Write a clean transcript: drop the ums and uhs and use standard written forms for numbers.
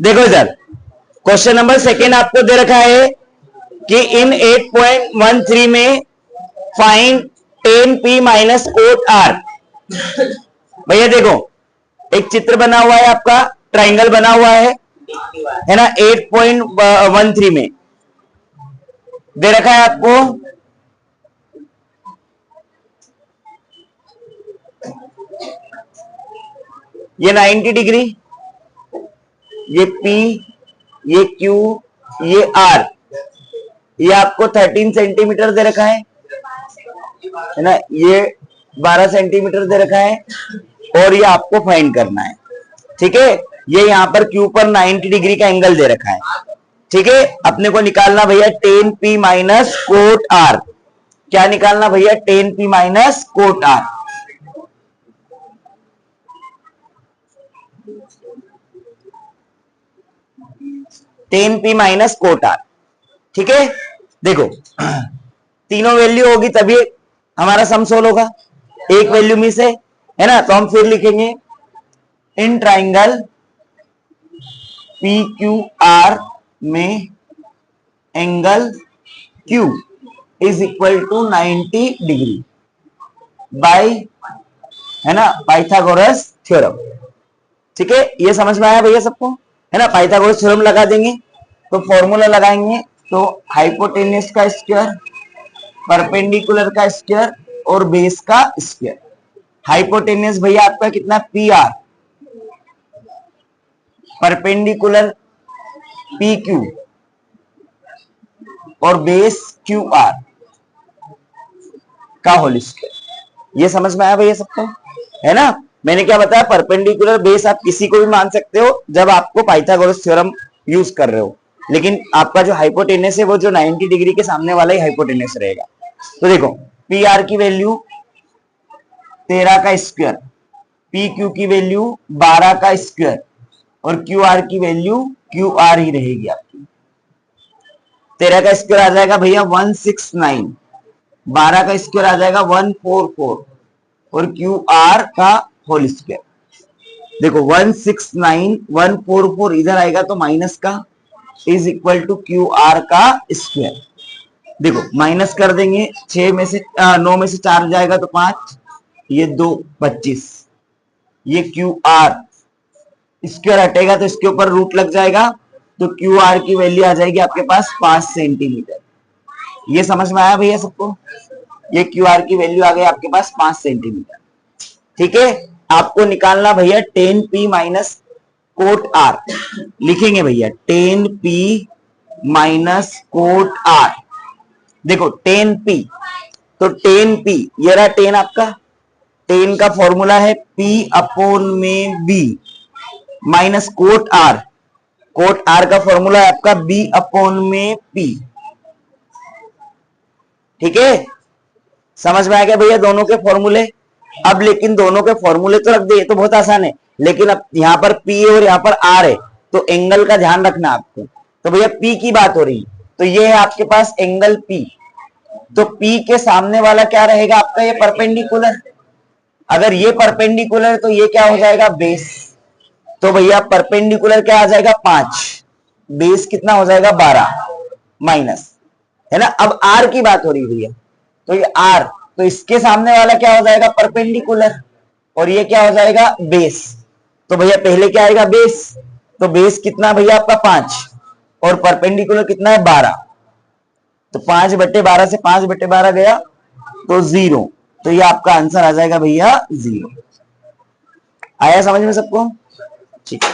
देखो इधर question number second आपको दे रखा है कि इन 8.13 में find tan p minus cot r। भैया देखो एक चित्र बना हुआ है, आपका ट्राइंगल बना हुआ है ना। 8.13 में दे रखा है आपको ये 90 डिग्री, ये P, ये Q, ये R, ये आपको 13 सेंटीमीटर दे रखा है ना, ये 12 सेंटीमीटर दे रखा है और ये आपको फाइंड करना है। ठीक है, ये यहां पर Q पर 90 डिग्री का एंगल दे रखा है। ठीक है, अपने को निकालना भैया tan P minus cot R। क्या निकालना भैया? tan P minus cot R। tan P minus cot R। ठीक है, देखो तीनों वैल्यू होगी तभी हमारा सम सोल्व होगा। एक वैल्यू मिस है ना, तो हम फिर लिखेंगे इन ट्राइंगल PQR में angle Q is equal to 90 degree by, है ना, पाइथागोरस थ्योरम। ठीक है, ये समझ में आया भैया सबको? है ना, पाइथागोरस थ्योरम लगा देंगे तो फॉर्मूला लगाएंगे तो हाइपोटेन्यूस का स्क्वायर, परपेंडिकुलर का स्क्वायर और बेस का स्क्वायर। हाइपोटेन्यूस भैया आपका कितना? PR, परपेंडिकुलर PQ और बेस QR का होल स्क्वायर। ये समझ में आया भैया सबको? है ना, मैंने क्या बताया, परपेंडिकुलर बेस आप किसी को भी मान सकते हो जब आपको पाइथागोरस थ्योरम यूज कर रहे हो, लेकिन आपका जो हाइपोटेन्यूस है वो जो 90 डिग्री के सामने वाला ही हाइपोटेन्यूस रहेगा। तो देखो PR की वैल्यू 13 का स्क्वायर, PQ की वैल्यू 12 का स्क्वायर और QR की वैल्यू QR ही रहेगी आपकी। 13 का स्क्वायर आ जाएगा भैया 169, 12 का स्क्वायर आ जाएगा 144 और QR का होल स्क्वायर। देखो 169 144 इधर आएगा तो माइनस का इज इक्वल टू QR का स्क्वायर। देखो माइनस कर देंगे, 6 में से 9 में से 4 जाएगा तो 5, ये 2 25, ये QR स्क्वायर हटेगा तो इसके ऊपर रूट लग जाएगा तो QR की वैल्यू आ जाएगी आपके पास 5 सेंटीमीटर। ये समझ में आया भैया सबको? ये QR की वैल्यू आ गई आपके पास 5 सेंटीमीटर। ठीक है, आपको निकालना भैया tan P minus cot R। लिखेंगे भैया tan P minus cot R। देखो tan P, तो tan P ये रहा tan आपका, tan का फॉर्मूला है P अपॉन में B minus cot R, cot R का फॉर्मूला है आपका B अपॉन में P। ठीक है, समझ में आ गया भैया दोनों के फॉर्मूले? अब लेकिन दोनों के फॉर्मूले तो रख दे, तो बहुत आसान है, लेकिन अब यहां पर P है और यहां पर R है तो एंगल का ध्यान रखना आपको। तो भैया P की बात हो रही, तो ये है आपके पास एंगल P, तो P के सामने वाला क्या रहेगा आपका? ये परपेंडिकुलर। अगर ये परपेंडिकुलर तो ये क्या हो जाएगा? बेस। तो भैया परपेंडिकुलर क्या आ जाएगा? 5, बेस कितना हो जाएगा? 12 माइनस, है ना। अब R की बात हो रही भैया, तो ये R, तो इसके सामने वाला क्या हो जाएगा? परपेंडिकुलर, और ये क्या हो जाएगा? बेस। तो भैया पहले क्या आएगा? बेस। तो बेस कितना भैया आपका? 5 और परपेंडिकुलर कितना है? 12। तो 5/12 से 5/12 गया तो 0, तो ये आपका आंसर आ जाएगा भैया 0। आया समझ में सबको? ठीक है।